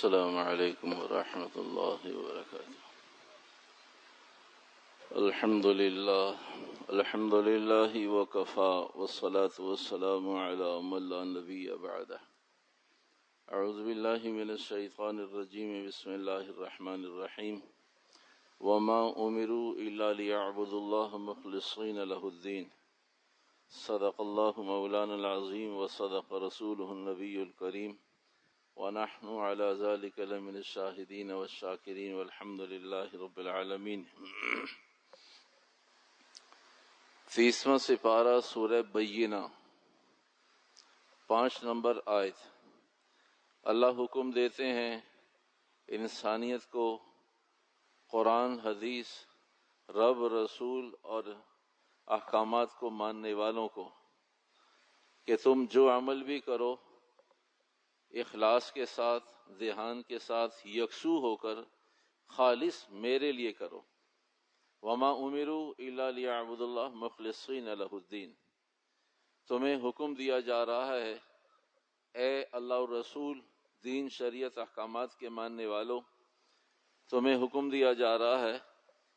السلام علیکم ورحمۃ اللہ وبرکاتہ۔ الحمد للہ وکفا والصلاة والسلام علی من لا نبی بعدہ۔ اعوذ باللہ من الشیطان الرجیم، بسم اللہ الرحمن الرحیم۔ وما امروا الا لیعبدوا اللہ مخلصین لہ الدین، صدق اللہ مولانا العظیم وصدق رسولہ النبی الکریم، ونحن على ذلك لمن الشاہدین والشاکرین والحمد للہ رب العالمین۔ 30واں سپارہ سورہ بینہ، 5 نمبر آیت۔ اللہ حکم دیتے ہیں انسانیت کو، قرآن، حدیث، رب، رسول اور احکامات کو ماننے والوں کو کہ تم جو عمل بھی کرو اخلاص کے ساتھ، ذہان کے ساتھ، یکسو ہو کر خالص میرے لیے کرو۔ وما امروا الا لیعبدوا اللہ مخلصین لہ الدین۔ تمہیں حکم دیا جا رہا ہے اے اللہ اور رسول، دین، شریعت، احکامات کے ماننے والوں، تمہیں حکم دیا جا رہا ہے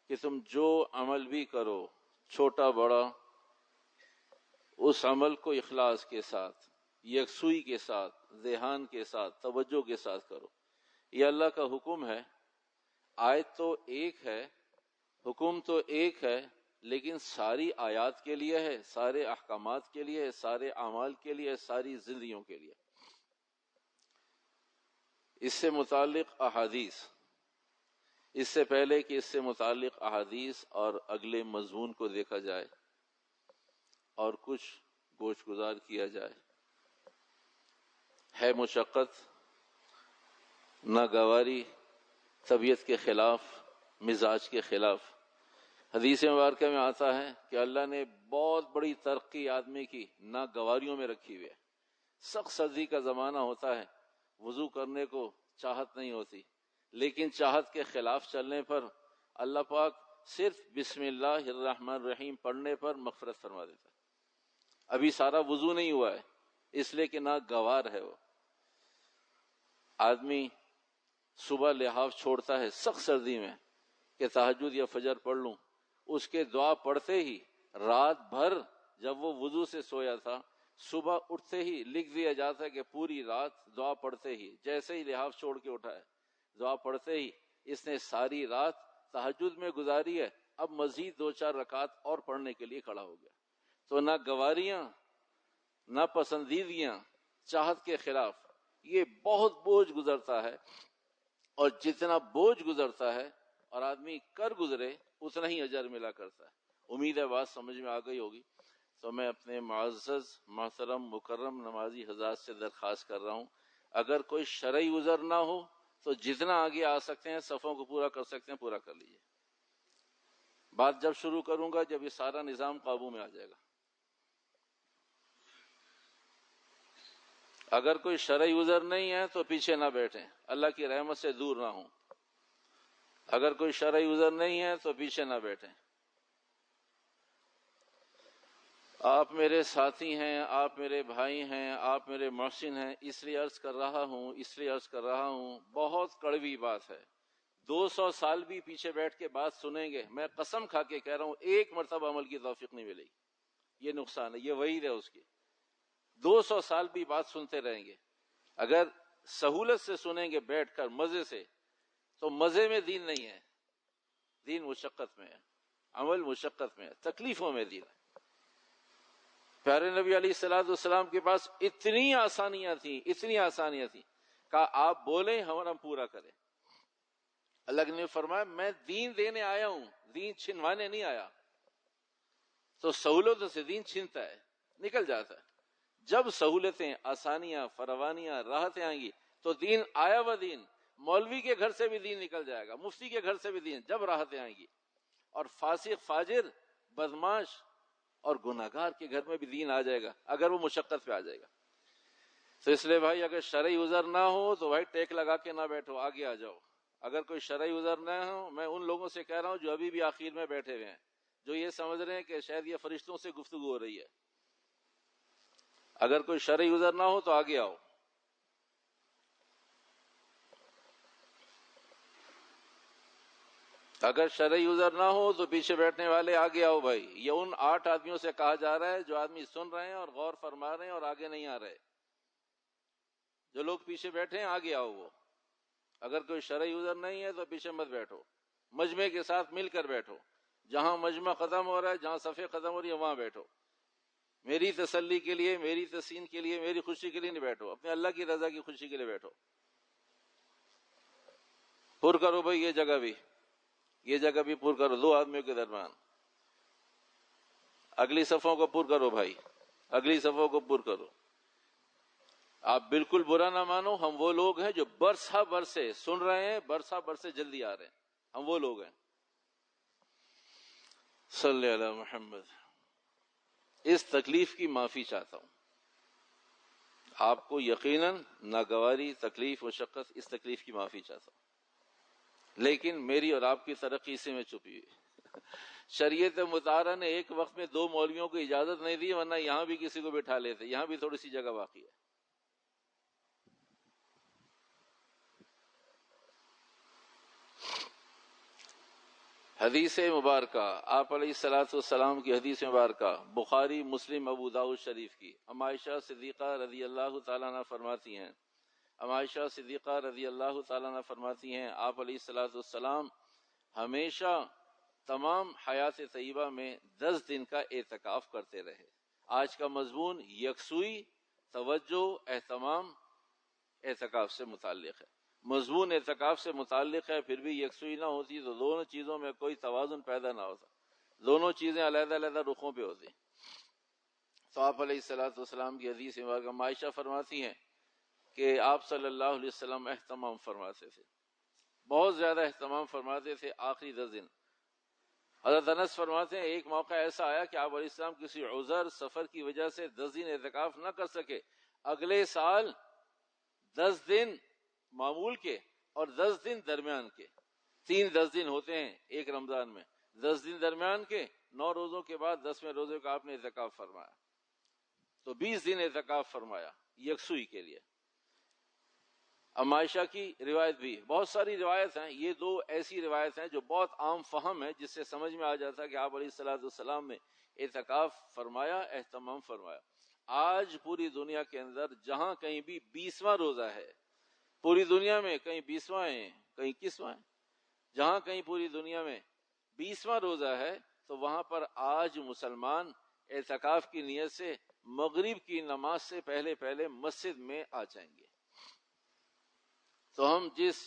کہ تم جو عمل بھی کرو، چھوٹا بڑا، اس عمل کو اخلاص کے ساتھ، یکسوئی کے ساتھ، ذہان کے ساتھ، توجہ کے ساتھ کرو۔ یہ اللہ کا حکم ہے۔ آیت تو ایک ہے، حکم تو ایک ہے، لیکن ساری آیات کے لیے ہے، سارے احکامات کے لیے ہے، سارے اعمال کے لیے ہے، ساری زندگیوں کے لیے۔ اس سے متعلق احادیث، اس سے پہلے کہ اس سے متعلق احادیث اور اگلے مضمون کو دیکھا جائے اور کچھ گوش گزار کیا جائے، ہے مشقت، ناگواری، طبیعت کے خلاف، مزاج کے خلاف۔ حدیث مبارکہ میں آتا ہے کہ اللہ نے بہت بڑی ترقی آدمی کی ناگواریوں میں رکھی ہوئی ہے۔ سخت سردی کا زمانہ ہوتا ہے، وضو کرنے کو چاہت نہیں ہوتی، لیکن چاہت کے خلاف چلنے پر اللہ پاک صرف بسم اللہ الرحمن الرحیم پڑھنے پر مغفرت فرما دیتا ہے۔ ابھی سارا وضو نہیں ہوا ہے، اس لیے کہ ناگوار ہے وہ آدمی۔ صبح لحاف چھوڑتا ہے سخت سردی میں کہ تہجد یا فجر پڑھ لوں، اس کے دعا پڑھتے ہی رات بھر جب وہ وضو سے سویا تھا، صبح اٹھتے ہی لکھ دیا جاتا ہے کہ پوری رات دعا پڑھتے ہی، جیسے ہی لحاف چھوڑ کے اٹھا ہے، دعا پڑھتے ہی اس نے ساری رات تہجد میں گزاری ہے، اب مزید 2-4 رکعت اور پڑھنے کے لیے کھڑا ہو گیا۔ تو نہ گواریاں، نہ پسندیدگیاں، چاہت کے خلاف یہ بہت بوجھ گزرتا ہے، اور جتنا بوجھ گزرتا ہے اور آدمی کر گزرے اتنا ہی اجر ملا کرتا ہے۔ امید ہے بات سمجھ میں آ گئی ہوگی۔ تو میں اپنے معزز، محترم، مکرم نمازی حضرات سے درخواست کر رہا ہوں، اگر کوئی شرعی عذر نہ ہو تو جتنا آگے آ سکتے ہیں، صفوں کو پورا کر سکتے ہیں، پورا کر لیجیے۔ بات جب شروع کروں گا جب یہ سارا نظام قابو میں آ جائے گا۔ اگر کوئی شرعی عذر نہیں ہے تو پیچھے نہ بیٹھیں، اللہ کی رحمت سے دور نہ ہوں۔ اگر کوئی شرعی عذر نہیں ہے تو پیچھے نہ بیٹھیں۔ آپ میرے ساتھی ہیں، آپ میرے بھائی ہیں، آپ میرے محسن ہیں، اس لیے عرض کر رہا ہوں، بہت کڑوی بات ہے۔ 200 سال بھی پیچھے بیٹھ کے بات سنیں گے، میں قسم کھا کے کہہ رہا ہوں، ایک مرتبہ عمل کی توفیق نہیں ملے گی۔ یہ نقصان ہے، یہ وعید ہے اس کی۔ 200 سال بھی بات سنتے رہیں گے، اگر سہولت سے سنیں گے بیٹھ کر مزے سے، تو مزے میں دین نہیں ہے، دین مشقت میں ہے، عمل مشقت میں ہے، تکلیفوں میں دین ہے۔ پیارے نبی علیہ السلام کے پاس اتنی آسانیاں تھیں کہ آپ بولیں ہم پورا کریں۔ اللہ نے فرمایا میں دین دینے آیا ہوں، دین چھنوانے نہیں آیا۔ تو سہولتوں سے دین چھنتا ہے، نکل جاتا ہے۔ جب سہولتیں، آسانیاں، فراوانیاں، راحتیں آئیں گی تو دین آیا ہوا دین، مولوی کے گھر سے بھی دین نکل جائے گا، مفتی کے گھر سے بھی دین، جب راحتیں آئیں گی، اور فاسق، فاجر، بدماش اور گناہگار کے گھر میں بھی دین آ جائے گا، اگر وہ مشقت پہ آ جائے گا۔ تو اس لیے بھائی اگر شرعی عذر نہ ہو تو بھائی ٹیک لگا کے نہ بیٹھو، آگے آ جاؤ۔ اگر کوئی شرعی عذر نہ ہو، میں ان لوگوں سے کہہ رہا ہوں جو ابھی بھی آخر میں بیٹھے ہوئے ہیں، جو یہ سمجھ رہے ہیں کہ شاید یہ فرشتوں سے گفتگو ہو رہی ہے، اگر کوئی شرعی عذر نہ ہو تو آگے آؤ۔ اگر شرعی عذر نہ ہو تو پیچھے بیٹھنے والے آگے آؤ بھائی. یہ ان 8 آدمیوں سے کہا جا رہا ہے جو آدمی سن رہے ہیں اور غور فرما رہے ہیں اور آگے نہیں آ رہے. جو لوگ پیچھے بیٹھے ہیں آگے آؤ. وہ اگر کوئی شرعی عذر نہیں ہے تو پیچھے مت بیٹھو, مجمع کے ساتھ مل کر بیٹھو. جہاں مجمع ختم ہو رہا ہے, جہاں صفیں ختم ہو رہی ہے, وہاں بیٹھو. میری تسلی کے لیے, میری تسکین کے لیے, میری خوشی کے لیے نہیں بیٹھو, اپنے اللہ کی رضا کی خوشی کے لیے بیٹھو. پر کرو بھائی یہ جگہ بھی پر کرو. 2 آدمیوں کے درمیان اگلی صفوں کو پر کرو بھائی, اگلی صفوں کو پر کرو. آپ بالکل برا نہ مانو, ہم وہ لوگ ہیں جو برسہ برسے سن رہے ہیں, برسہ برسے جلدی آ رہے ہیں. ہم وہ لوگ ہیں. صلی علی محمد. اس تکلیف کی معافی چاہتا ہوں. آپ کو یقیناً ناگواری, تکلیف, مشقت, اس تکلیف کی معافی چاہتا ہوں. لیکن میری اور آپ کی ترقی اسی میں چھپی ہوئی. شریعت مطہرہ نے ایک وقت میں 2 مولویوں کو اجازت نہیں دی, ورنہ یہاں بھی کسی کو بٹھا لیتے. یہاں بھی تھوڑی سی جگہ باقی ہے. حدیث مبارکہ, آپ علیہ الصلوۃ والسلام کی حدیث مبارکہ, بخاری, مسلم, ابو داؤد شریف کی. ام عائشہ صدیقہ رضی اللہ تعالیٰ عنہ فرماتی ہیں, ام عائشہ صدیقہ رضی اللہ تعالیٰ عنہ فرماتی ہیں, آپ علیہ الصلوۃ والسلام ہمیشہ تمام حیات طیبہ میں 10 دن کا اعتکاف کرتے رہے. آج کا مضمون یکسوئی, توجہ, اہتمام اعتکاف سے متعلق ہے. مضمون اعتکاف سے متعلق ہے, پھر بھی یکسوئی نہ ہوتی تو دونوں چیزوں میں کوئی توازن پیدا نہ ہوتا, دونوں چیزیں علیحدہ علیحدہ رخوں پہ ہوتی. تو آپ علیہ الصلوۃ والسلام کی حدیث میں عائشہ فرماتی ہیں کہ آپ صلی اللہ علیہ وسلم اہتمام فرماتے تھے, بہت زیادہ اہتمام فرماتے تھے آخری 10 دن. حضرت انس فرماتے ہیں ایک موقع ایسا آیا کہ آپ علیہ السلام کسی عذر, سفر کی وجہ سے 10 دن اعتکاف نہ کر سکے. اگلے سال 10 دن معمول کے اور 10 دن درمیان کے, 3 10 دن ہوتے ہیں ایک رمضان میں. 10 دن درمیان کے, 9 روزوں کے بعد 10ویں روزے کا آپ نے اعتکاف فرمایا, تو 20 دن اعتکاف فرمایا یکسوئی کے لیے. ام عائشہ کی روایت بھی, بہت ساری روایت ہیں, یہ 2 ایسی روایت ہیں جو بہت عام فہم ہے, جس سے سمجھ میں آ جاتا ہے کہ آپ علیہ الصلوۃ والسلام نے اعتکاف فرمایا, اہتمام فرمایا. آج پوری دنیا کے اندر جہاں کہیں بھی 20واں روزہ ہے, پوری دنیا میں کہیں 20واں ہیں, کہیں 21واں ہیں, جہاں کہیں پوری دنیا میں 20واں روزہ ہے, تو وہاں پر آج مسلمان اعتکاف کی نیت سے مغرب کی نماز سے پہلے مسجد میں آ جائیں گے. تو ہم جس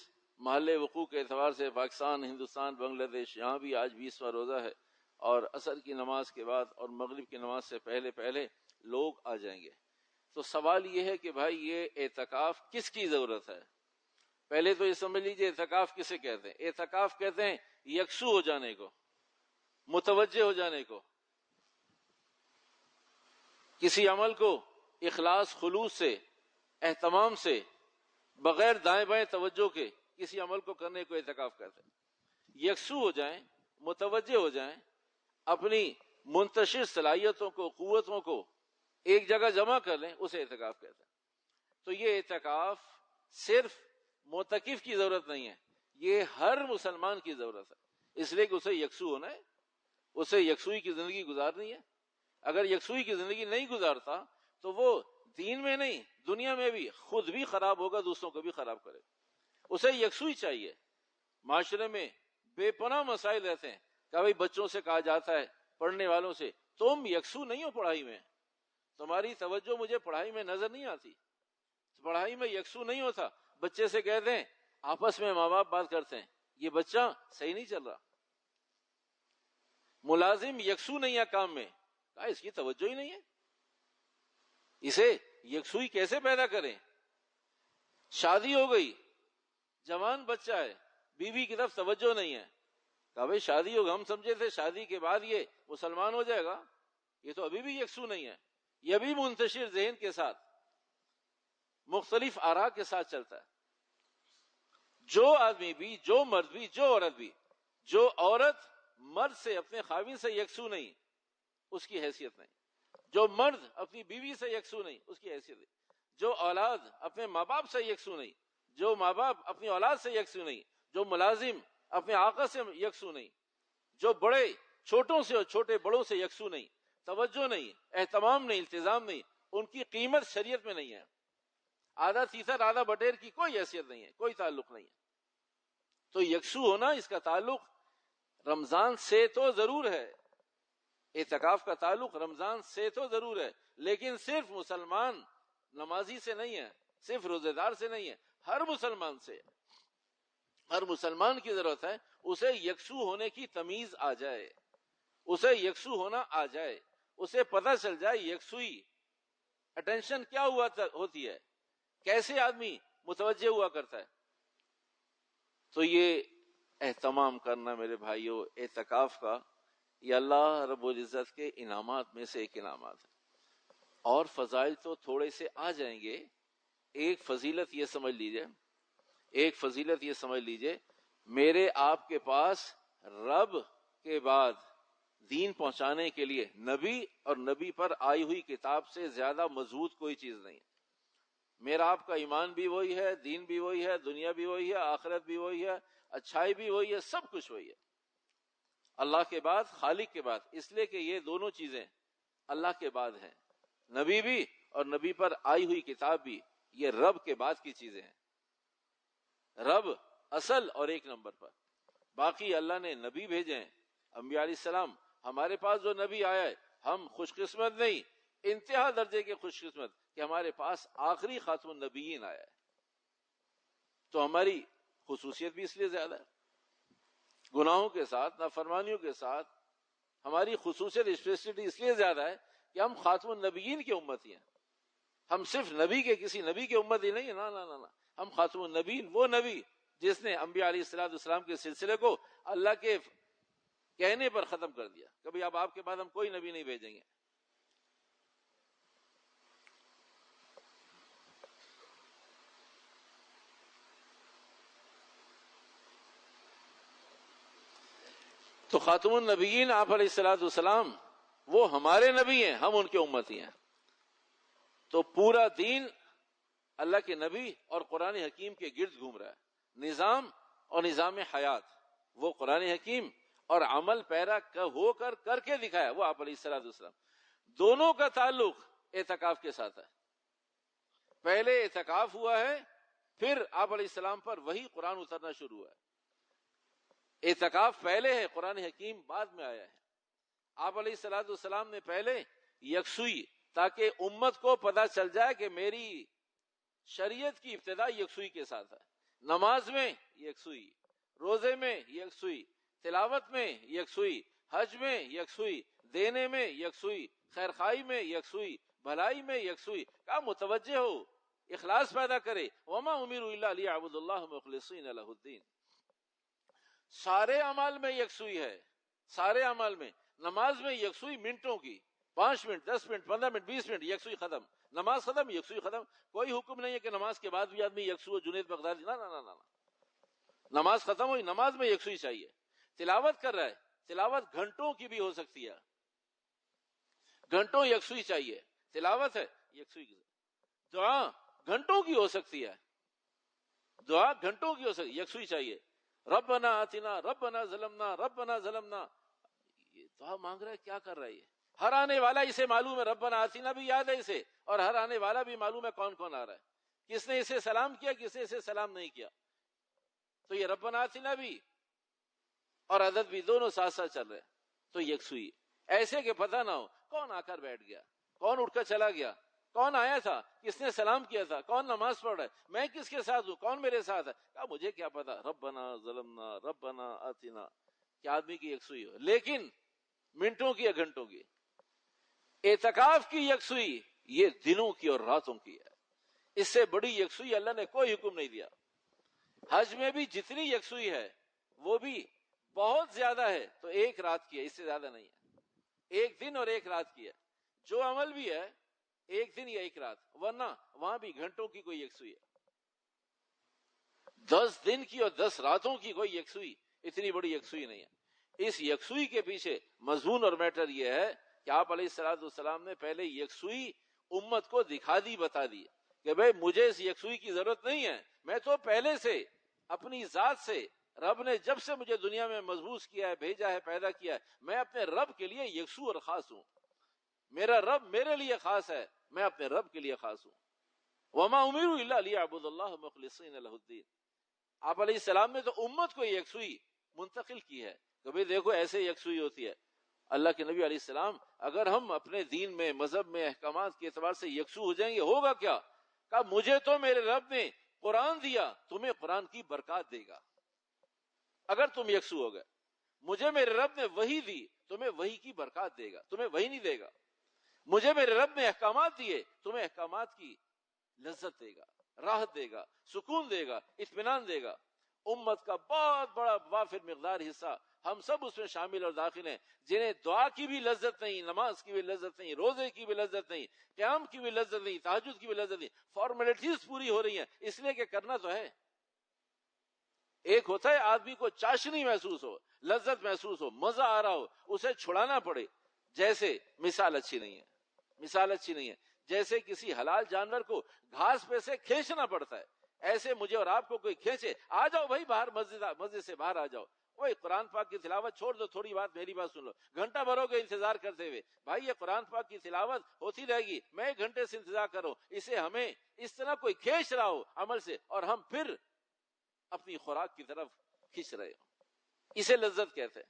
محل وقوع کے اعتبار سے پاکستان, ہندوستان, بنگلہ دیش, یہاں بھی آج 20واں روزہ ہے, اور عصر کی نماز کے بعد اور مغرب کی نماز سے پہلے لوگ آ جائیں گے. تو سوال یہ ہے کہ بھائی یہ اعتکاف کس کی ضرورت ہے؟ پہلے تو یہ سمجھ لیجیے اعتکاف کسے کہتے ہیں. اعتکاف کہتے ہیں یکسو ہو جانے کو, متوجہ ہو جانے کو, کسی عمل کو اخلاص, خلوص سے, اہتمام سے, بغیر دائیں بائیں توجہ کے کسی عمل کو کرنے کو اعتکاف کہتے ہیں. یکسو ہو جائیں, متوجہ ہو جائیں, اپنی منتشر صلاحیتوں کو, قوتوں کو ایک جگہ جمع کر لیں, اسے اعتکاف کہتے ہیں. تو یہ اعتکاف صرف معتکف کی ضرورت نہیں ہے, یہ ہر مسلمان کی ضرورت ہے, اس لیے کہ اسے یکسو ہونا ہے, اسے یکسوئی کی زندگی گزارنی ہے. اگر یکسوئی کی زندگی نہیں گزارتا تو وہ دین میں نہیں, دنیا میں بھی خود بھی خراب ہوگا, دوسروں کو بھی خراب کرے. اسے یکسوئی چاہیے. معاشرے میں بے پناہ مسائل رہتے ہیں کہ بھائی بچوں سے کہا جاتا ہے, پڑھنے والوں سے, تم یکسو نہیں ہو پڑھائی میں, تمہاری توجہ مجھے پڑھائی میں نظر نہیں آتی, پڑھائی میں یکسو نہیں ہوتا. بچے سے کہتے ہیں, آپس میں ماں باپ بات کرتے ہیں, یہ بچہ صحیح نہیں چل رہا. ملازم یکسو نہیں ہے کام میں, کہا اس کی توجہ ہی نہیں ہے, اسے یکسوئی کیسے پیدا کریں. شادی ہو گئی, جوان بچہ ہے, بیوی کی طرف توجہ نہیں ہے, کہا بھائی شادی ہوگا, ہم سمجھے تھے شادی کے بعد یہ مسلمان ہو جائے گا, یہ تو ابھی بھی یکسو نہیں ہے, یہ بھی منتشر ذہن کے ساتھ, مختلف آراء کے ساتھ چلتا ہے. جو آدمی بھی, جو مرد بھی, جو عورت بھی, جو عورت مرد سے, اپنے خاوند سے یکسو نہیں, اس کی حیثیت نہیں. جو مرد اپنی بیوی سے یکسو نہیں, اس کی حیثیت نہیں. جو اولاد اپنے ماں باپ سے یکسو نہیں, جو ماں باپ اپنی اولاد سے یکسو نہیں, جو ملازم اپنے آقا سے یکسو نہیں، جو بڑے چھوٹوں سے اور چھوٹے بڑوں سے یکسو نہیں، توجہ نہیں، اہتمام نہیں، التزام نہیں، ان کی قیمت شریعت میں نہیں ہے. آدھا تیسر آدھا بٹیر کی کوئی حیثیت نہیں ہے، کوئی تعلق نہیں ہے. تو یکسو ہونا، اس کا تعلق رمضان سے تو ضرور ہے، اعتکاف کا تعلق رمضان سے تو ضرور ہے، لیکن صرف مسلمان نمازی سے نہیں ہے، صرف روزے دار سے نہیں ہے، ہر مسلمان سے. ہر مسلمان کی ضرورت ہے اسے یکسو ہونے کی تمیز آ جائے، اسے یکسو ہونا آ جائے، اسے پتہ چل جائے یکسوئی اٹینشن کیا ہوتی ہے، کیسے آدمی متوجہ ہوا کرتا ہے. تو یہ اہتمام کرنا میرے بھائیوں اعتکاف کا، یہ اللہ رب العزت کے انعامات میں سے ایک انعامات ہے. اور فضائل تو تھوڑے سے آ جائیں گے. ایک فضیلت یہ سمجھ لیجئے، میرے آپ کے پاس رب کے بعد دین پہنچانے کے لیے نبی اور نبی پر آئی ہوئی کتاب سے زیادہ مضبوط کوئی چیز نہیں ہے. میرا آپ کا ایمان بھی وہی ہے، دین بھی وہی ہے، دنیا بھی وہی ہے، آخرت بھی وہی ہے، اچھائی بھی وہی ہے، سب کچھ وہی ہے. اللہ کے بعد، خالق کے بعد، اس لیے کہ یہ دونوں چیزیں اللہ کے بعد ہیں، نبی بھی اور نبی پر آئی ہوئی کتاب بھی، یہ رب کے بعد کی چیزیں ہیں. رب اصل اور ایک نمبر پر، باقی اللہ نے نبی بھیجے ہیں، انبیاء علیہ السلام. ہمارے پاس جو نبی آیا ہے، ہم خوش قسمت نہیں، انتہا درجے کے خوش قسمت کہ ہمارے پاس آخری خاتم النبیین آیا ہے. تو ہماری خصوصیت بھی اس لیے زیادہ ہے، گناہوں کے ساتھ، نافرمانیوں کے ساتھ ہماری خصوصیت اسپیشلٹی اس لیے زیادہ ہے کہ ہم خاتم النبیین کے امتی ہیں. ہم صرف نبی کے کسی نبی کے امتی نہیں ہیں، نہ، ہم خاتم النبیین، وہ نبی جس نے انبیاء علیہ السلام کے سلسلے کو اللہ کے کہنے پر ختم کر دیا. کبھی اب آپ کے بعد ہم کوئی نبی نہیں بھیجیں گے. تو خاتم النبیین آپ علیہ السلام وہ ہمارے نبی ہیں، ہم ان کے امتی ہیں. تو پورا دین اللہ کے نبی اور قرآن حکیم کے گرد گھوم رہا ہے. نظام اور نظام حیات وہ قرآن حکیم اور عمل پیرا کر کے دکھایا وہ آپ علیہ السلام. دونوں کا تعلق اعتکاف کے ساتھ ہے. پہلے اعتکاف ہوا ہے، پھر آپ علیہ السلام پر وہی قرآن اترنا شروع ہوا ہے. اعتکاف پہلے ہے، قرآن حکیم بعد میں آیا ہے. آپ علیہ السلام نے پہلے یکسوئی، تاکہ امت کو پتہ چل جائے کہ میری شریعت کی ابتدا یکسوئی کے ساتھ ہے. نماز میں یکسوئی، روزے میں یکسوئی، تلاوت میں یکسوئی، حج میں یکسوئی، دینے میں یکسوئی، خیرخواہی میں یکسوئی، بھلائی میں یکسوئی. کہا متوجہ ہو، اخلاص پیدا کرے. وما امروا الا ليعبدوا الله مخلصين له الدين. سارے اعمال میں یکسوئی ہے، سارے اعمال میں. نماز میں یکسوئی منٹوں کی، 5 منٹ، 10 منٹ، 15 منٹ، 20 منٹ، یکسوئی ختم. نماز ختم، یکسوئی ختم. کوئی حکم نہیں ہے کہ نماز کے بعد بھی آدمی یکسو ہو. جنید بغدادی، نہ، نماز ختم ہوئی، نماز میں یکسوئی چاہیے. تلاوت کر رہا ہے، تلاوت گھنٹوں کی بھی ہو سکتی ہے، گھنٹوں یکسوئی چاہیے. تلاوت ہے یکسوئی کی. دعا گھنٹوں کی ہو سکتی ہے، دعا گھنٹوں کی ہو سکتی ہے، یکسوئی چاہیے. ربنا آتنا، ربنا ظلمنا، ربنا ظلمنا، یہ دعا مانگ رہا ہے، کیا کر رہا ہے یہ؟ ہر آنے والا اسے معلوم ہے، ربنا آتنا بھی یاد ہے اسے، اور ہر آنے والا بھی معلوم ہے کون کون آ رہا ہے، کس نے اسے سلام کیا، کس نے اسے سلام نہیں کیا. تو یہ ربنا آتنا بھی اور عدد بھی دونوں ساتھ ساتھ چل رہے ہیں. تو یکسوئی ایسے کہ پتہ نہ ہو کون آ کر بیٹھ گیا، کون اٹھ کر چلا گیا، کون آیا تھا، کس نے سلام کیا تھا، کون نماز پڑھ رہا ہے، میں کس کے ساتھ ہوں، کون میرے ساتھ ہے. کہا مجھے کیا پتا، ربنا ظلمنا، ربنا آتنا. کیا آدمی کی یکسوئی ہو، لیکن منٹوں کی یا گھنٹوں کی. اعتکاف کی یکسوئی یہ دنوں کی اور راتوں کی ہے. اس سے بڑی یکسوئی اللہ نے کوئی حکم نہیں دیا. حج میں بھی جتنی یکسوئی ہے وہ بھی بہت زیادہ ہے تو ایک رات کی ہے، اس سے زیادہ نہیں ہے. ایک دن اور ایک رات کی ہے. جو عمل بھی ہے ایک دن یا ایک رات، ورنہ وہاں بھی گھنٹوں کی کوئی یکسوئی ہے. 10 دن کی اور 10 راتوں کی کوئی یکسوئی، اتنی بڑی یکسوئی نہیں ہے. اس یکسوئی کے پیچھے مضمون اور میٹر یہ ہے کہ آپ علیہ السلام نے پہلے یکسوئی امت کو دکھا دی، بتا دی کہ بھئی مجھے اس یکسوئی کی ضرورت نہیں ہے، میں تو پہلے سے اپنی ذات سے رب نے جب سے مجھے دنیا میں مضبوط کیا ہے، بھیجا ہے، پیدا کیا ہے، میں اپنے رب کے لیے یکسو اور خاص ہوں. میرا رب میرے لیے خاص ہے، میں اپنے رب کے لیے خاص ہوں. وما امروا الا ليعبدوا الله مخلصين له الدين. آپ علیہ السلام نے تو امت کو یکسوئی منتقل کی ہے. کبھی دیکھو ایسے یکسوئی ہوتی ہے. اللہ کے نبی علیہ السلام اگر ہم اپنے دین میں، مذہب میں، احکامات کے اعتبار سے یکسو ہو جائیں گے، ہوگا کیا؟ کہا مجھے تو میرے رب نے قرآن دیا، تمہیں قرآن کی برکات دے گا اگر تم یکسو ہو گئے. مجھے میرے رب نے وحی دی، تمہیں وحی کی برکات دے گا، تمہیں وحی نہیں دے گا. مجھے میرے رب نے احکامات دیے، تمہیں احکامات کی لذت دے گا، راحت دے گا، سکون دے گا، اطمینان دے گا. امت کا بہت بڑا وافر مقدار حصہ، ہم سب اس میں شامل اور داخل ہیں، جنہیں دعا کی بھی لذت نہیں، نماز کی بھی لذت نہیں، روزے کی بھی لذت نہیں، قیام کی بھی لذت نہیں، تہجد کی بھی لذت نہیں. فارمیلٹیز پوری ہو رہی ہیں اس لیے کہ کرنا تو ہے. ایک ہوتا ہے آدمی کو چاشنی محسوس ہو، لذت محسوس ہو، مزہ آ رہا ہو، اسے چھڑانا پڑے. جیسے مثال اچھی نہیں ہے، مثال اچھی نہیں ہے. جیسے کسی حلال جانور کو گھاس پہ سے کھینچنا پڑتا ہے، ایسے مجھے اور آپ کو کوئی کھینچے، آ جاؤ بھائی باہر، مسجد سے باہر آ جاؤ. وہی قرآن پاک کی تلاوت چھوڑ دو، تھوڑی بات میری بات سن لو. گھنٹہ بھرو گے انتظار کرتے ہوئے، بھائی یہ قرآن پاک کی تلاوت ہوتی رہے گی، میں 1 گھنٹے سے انتظار کروں. اسے ہمیں اس طرح کوئی کھینچ رہا ہو عمل سے، اور ہم پھر اپنی خوراک کی طرف کھینچ رہے ہو. اسے لذت کہتے ہیں،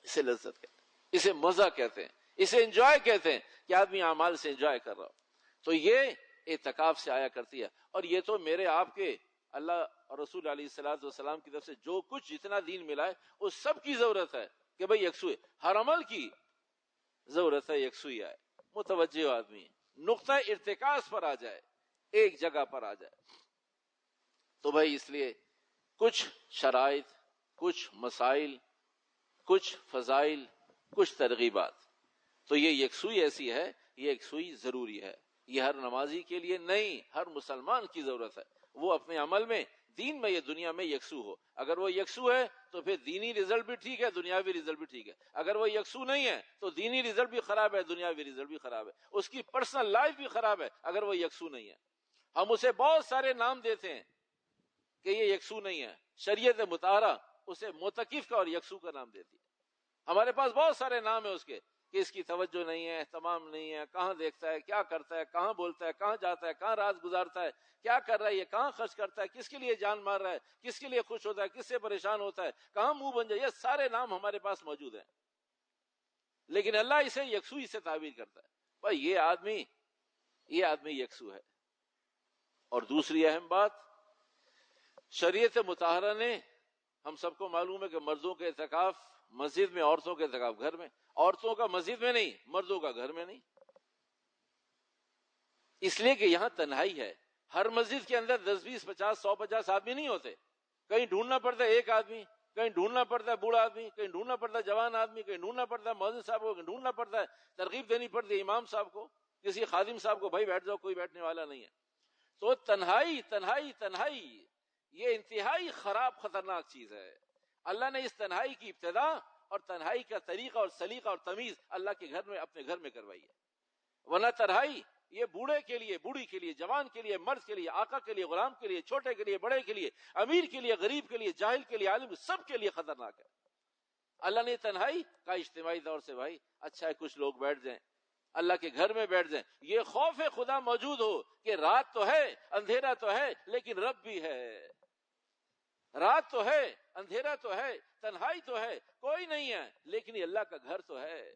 اسے لذت کہتے ہیں، اسے مزہ کہتے ہیں، اسے انجوائے کہتے ہیں کہ آدمی اعمال سے انجوائے کر رہا ہو. تو یہ اعتکاف سے آیا کرتی ہے. اور یہ تو میرے آپ کے اللہ اور رسول علیہ الصلوۃ والسلام کی طرف سے جو کچھ جتنا دین ملا ہے اس سب کی ضرورت ہے کہ بھئی یکسوئی، ہر عمل کی ضرورت ہے یکسوئی آئے، متوجہ آدمی نقطہ ارتکاز پر آ جائے، ایک جگہ پر آ جائے. تو بھائی اس لیے کچھ شرائط، کچھ مسائل، کچھ فضائل، کچھ ترغیبات. تو یہ یکسوئی ایسی ہے، یہ یکسوئی ضروری ہے. یہ ہر نمازی کے لیے نہیں، ہر مسلمان کی ضرورت ہے. وہ اپنے عمل میں، دین میں، یہ دنیا میں یکسو ہو. اگر وہ یکسو ہے تو پھر دینی رزلٹ بھی ٹھیک ہے، دنیاوی رزلٹ بھی ٹھیک ہے. اگر وہ یکسو نہیں ہے تو دینی رزلٹ بھی خراب ہے، دنیاوی رزلٹ بھی خراب ہے، اس کی پرسنل لائف بھی خراب ہے اگر وہ یکسو نہیں ہے. ہم اسے بہت سارے نام دیتے ہیں کہ یہ یکسو نہیں ہے. شریعت مطہرہ اسے معتکف کا اور یکسو کا نام دیتی ہے. ہمارے پاس بہت سارے نام ہیں اس کے، کہ اس کی توجہ نہیں ہے، اہتمام نہیں ہے، کہاں دیکھتا ہے، کیا کرتا ہے، کہاں بولتا ہے، کہاں جاتا ہے، کہاں رات گزارتا ہے، کیا کر رہا ہے، یہ کہاں خرچ کرتا ہے، کس کے لیے جان مار رہا ہے، کس کے لیے خوش ہوتا ہے، کس سے پریشان ہوتا ہے، کہاں منہ بن جائے. یہ سارے نام ہمارے پاس موجود ہیں، لیکن اللہ اسے یکسوئی سے تعبیر کرتا ہے. بھائی یہ آدمی یکسو ہے. اور دوسری اہم بات، شریعت مطہرہ نے، ہم سب کو معلوم ہے کہ مردوں کے اعتکاف مسجد میں، عورتوں کے اعتکاف گھر میں. عورتوں کا مسجد میں نہیں، مردوں کا گھر میں نہیں، اس لیے کہ یہاں تنہائی ہے. ہر مسجد کے اندر 10 20 50 150 آدمی نہیں ہوتے. کہیں ڈھونڈنا پڑتا ہے ایک آدمی، کہیں ڈھونڈنا پڑتا ہے بوڑھا آدمی، کہیں ڈھونڈنا پڑتا ہے جوان آدمی، کہیں ڈھونڈنا پڑتا ہے مؤذن صاحب کو، کہیں ڈھونڈنا پڑتا ہے، ترغیب دینی پڑتی ہے امام صاحب کو، کسی خادم صاحب کو، بھائی بیٹھ جاؤ، کوئی بیٹھنے والا نہیں ہے. تو تنہائی تنہائی تنہائی یہ انتہائی خراب، خطرناک چیز ہے. اللہ نے اس تنہائی کی ابتدا اور تنہائی کا طریقہ اور سلیقہ اور تمیز اللہ کے گھر میں، اپنے گھر میں کروائی ہے. ورنہ تنہائی یہ بوڑھے کے لیے، بوڑھی کے لیے، جوان کے لیے، مرد کے لیے، آقا کے لیے، غلام کے لیے، چھوٹے کے لیے، بڑے کے لیے، امیر کے لیے، غریب کے لیے، جاہل کے لیے، عالم، سب کے لیے خطرناک ہے. اللہ نے تنہائی کا اجتماعی طور سے، بھائی اچھا ہے کچھ لوگ بیٹھ جائیں، اللہ کے گھر میں بیٹھ جائیں. یہ خوف خدا موجود ہو کہ رات تو ہے، اندھیرا تو ہے، لیکن رب بھی ہے. رات تو ہے، اندھیرا تو ہے، تنہائی تو ہے، کوئی نہیں ہے، لیکن یہ اللہ کا گھر تو ہے.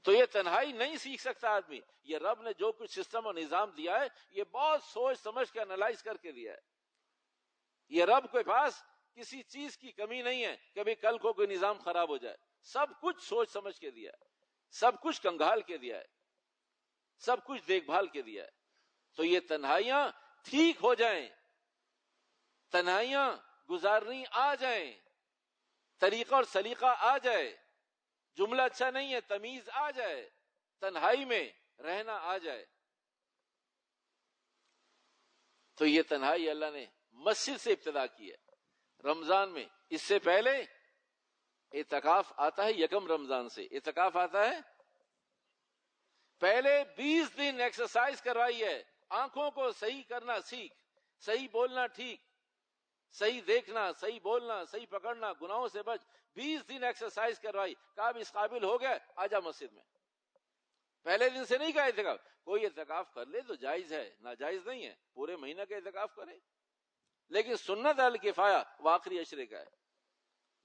تو یہ تنہائی نہیں سیکھ سکتا آدمی. یہ رب نے جو کچھ سسٹم اور نظام دیا ہے، یہ بہت سوچ سمجھ کے انالائز کر کے دیا ہے. یہ رب کے پاس کسی چیز کی کمی نہیں ہے کبھی کل کو کوئی نظام خراب ہو جائے. سب کچھ سوچ سمجھ کے دیا ہے، سب کچھ کنگھال کے دیا ہے، سب کچھ دیکھ بھال کے دیا ہے. تو یہ تنہائیاں ٹھیک ہو جائیں، تنہائیاں گزارنی آ جائیں، طریقہ اور سلیقہ آ جائے، جملہ اچھا نہیں ہے، تمیز آ جائے، تنہائی میں رہنا آ جائے. تو یہ تنہائی اللہ نے مسجد سے ابتدا کی ہے، رمضان میں. اس سے پہلے اعتکاف آتا ہے 1 رمضان سے. اعتکاف آتا ہے پہلے 20 دن ایکسرسائز کروائی ہے، آنکھوں کو صحیح کرنا سیکھ، صحیح بولنا ٹھیک، صحیح دیکھنا، صحیح بولنا، صحیح پکڑنا، گناہوں سے بچ. 20 دن ایکسرسائز کروائی، کہا اب اس قابل ہو گیا آجا مسجد میں. پہلے دن سے نہیں کہا اعتکاف. کوئی اعتکاف کر لے تو جائز ہے، ناجائز نہیں ہے، پورے مہینہ کا اعتکاف کرے. لیکن سنت الکفایہ وہ آخری عشرے کا ہے،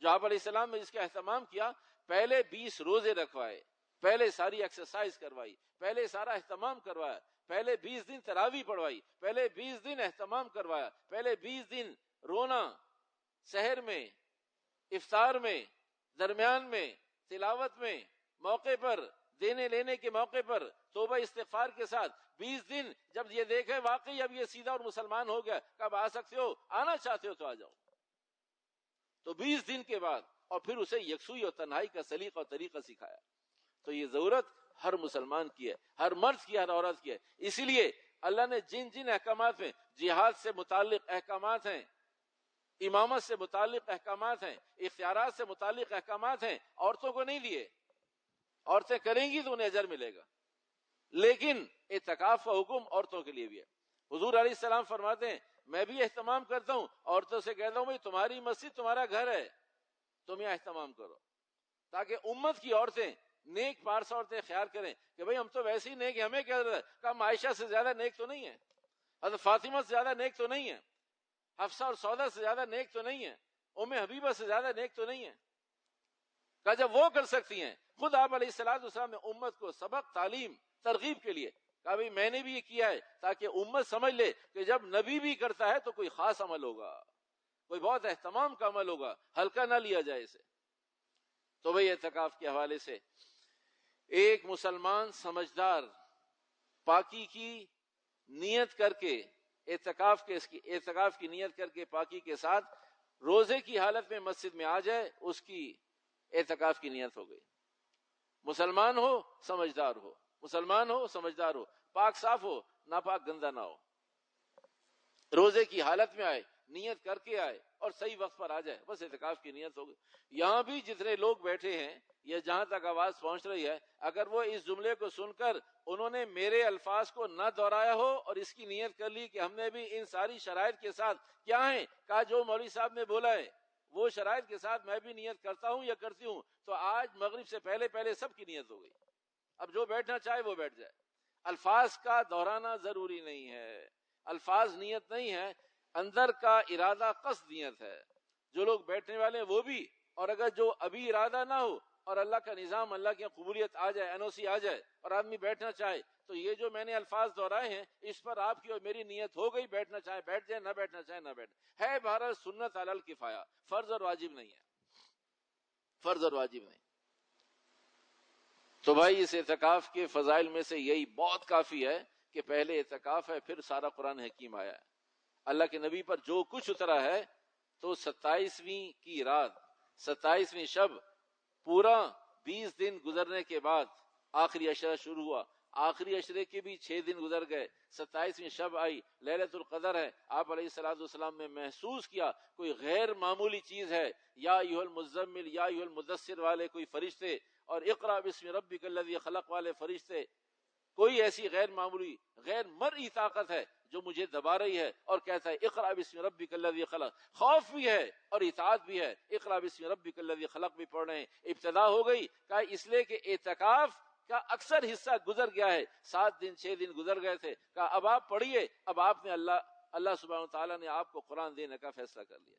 جو آپ علیہ السلام نے جس کا اہتمام کیا. پہلے 20 روزے رکھوائے، پہلے ساری ایکسرسائز کروائی، پہلے سارا اہتمام کروایا، پہلے 20 دن تراویح پڑھوائی، پہلے 20 دن اہتمام کروایا، پہلے 20 دن رونا، سحر میں، افطار میں، درمیان میں، تلاوت میں، موقع پر، دینے لینے کے موقع پر، توبہ استغفار کے ساتھ 20 دن. جب یہ دیکھے واقعی اب یہ سیدھا اور مسلمان ہو گیا، کب آ سکتے ہو، آنا چاہتے ہو تو آ جاؤ. تو 20 دن کے بعد اور پھر اسے یکسوئی اور تنہائی کا سلیقہ اور طریقہ سکھایا. تو یہ ضرورت ہر مسلمان کی ہے، ہر مرد کی، ہر عورت کی ہے. اسی لیے اللہ نے جن جن احکامات میں جہاد سے متعلق احکامات ہیں، امامت سے متعلق احکامات ہیں، اختیارات سے متعلق احکامات ہیں، عورتوں کو نہیں دیے. عورتیں کریں گی تو انہیں اجر ملے گا، لیکن اعتکاف کا حکم عورتوں کے لیے بھی ہے. حضور علیہ السلام فرماتے ہیں میں بھی اہتمام کرتا ہوں، عورتوں سے کہتا ہوں بھائی تمہاری مسجد تمہارا گھر ہے، تم یہاں اہتمام کرو، تاکہ امت کی عورتیں، نیک پارس عورتیں خیال کریں کہ بھئی ہم تو ویسے ہی نیک ہیں، ہمیں کیا ضرورت ہے. کہا عائشہ سے زیادہ نیک تو نہیں ہے، حضرت فاطمہ سے زیادہ نیک تو نہیں ہے، حفصہ اور سودا سے زیادہ نیک تو نہیں ہے، ام حبیبہ سے زیادہ نیک تو نہیں ہے. کہا جب وہ کر سکتی ہیں. خود آپ علیہ السلام نے امت کو سبق، تعلیم، ترغیب کے لیے کہا بھئی میں نے بھی یہ کیا ہے تاکہ امت سمجھ لے کہ جب نبی بھی کرتا ہے تو کوئی خاص عمل ہوگا، کوئی بہت اہتمام کا عمل ہوگا، ہلکا نہ لیا جائے اسے. تو بھئی اعتکاف کے حوالے سے ایک مسلمان سمجھدار پاکی کی نیت کر کے، اعتکاف کی نیت کر کے پاکی کے ساتھ روزے کی حالت میں مسجد میں آ جائے، اس کی اعتکاف کی نیت ہو گئی. مسلمان ہو، سمجھدار ہو، مسلمان ہو، سمجھدار ہو، پاک صاف ہو، ناپاک گندا نہ ہو، روزے کی حالت میں آئے، نیت کر کے آئے اور صحیح وقت پر آ جائے، بس اعتکاف کی نیت ہو گئی. یہاں بھی جتنے لوگ بیٹھے ہیں یا جہاں تک آواز پہنچ رہی ہے، اگر وہ اس جملے کو سن کر انہوں نے میرے الفاظ کو نہ دہرایا ہو اور اس کی نیت کر لی کہ ہم نے بھی ان ساری شرائط کے ساتھ کیا ہیں، کہا جو مولوی صاحب نے بولا ہے وہ شرائط کے ساتھ میں بھی نیت کرتا ہوں یا کرتی ہوں، تو آج مغرب سے پہلے سب کی نیت ہو گئی. اب جو بیٹھنا چاہے وہ بیٹھ جائے. الفاظ کا دہرانا ضروری نہیں ہے، الفاظ نیت نہیں ہے، اندر کا ارادہ قصد نیت ہے. جو لوگ بیٹھنے والے ہیں وہ بھی، اور اگر جو ابھی ارادہ نہ ہو اور اللہ کا نظام، اللہ کی قبولیت آ جائے، NOC آ جائے اور آدمی بیٹھنا چاہے، تو یہ جو میں نے الفاظ دہرائے ہیں اس پر آپ کی اور میری نیت ہو گئی، بیٹھنا چاہے بیٹھ جائے، نہ بیٹھنا چاہے نہ بیٹھ. ہے بہرحال سنت علی الکفایہ، فرض اور واجب نہیں ہے، فرض اور واجب نہیں. تو بھائی اس اعتکاف کے فضائل میں سے یہی بہت کافی ہے کہ پہلے اعتکاف ہے، پھر سارا قرآن حکیم آیا ہے. اللہ کے نبی پر جو کچھ اترا ہے، تو 27ویں کی رات، 27ویں شب، پورا 20 دن گزرنے کے بعد آخری عشرہ شروع ہوا. آخری عشرے کے بھی 6 دن گزر گئے، 27ویں شب آئی، لیلۃ القدر ہے. آپ علیہ السلام نے محسوس کیا کوئی غیر معمولی چیز ہے. یا ایھا المزمل، یا ایھا المدثر والے کوئی فرشتے اور اقرأ باسم ربک الذی خلق والے فرشتے، کوئی ایسی غیر معمولی، غیر مرئی طاقت ہے جو مجھے دبا رہی ہے اور کہتا ہے اقرأ باسم ربک الذی خلق. خوف بھی ہے اور اطاعت بھی ہے، اقرأ باسم ربک الذی خلق بھی پڑھ رہے ہیں. ابتدا ہو گئی، کہا اس لیے کہ اعتکاف کا اکثر حصہ گزر گیا ہے، 7 دن 6 دن گزر گئے تھے. کہا اب آپ پڑھیے. اب آپ نے اللہ سبحانہ تعالیٰ نے آپ کو قرآن دینے کا فیصلہ کر لیا.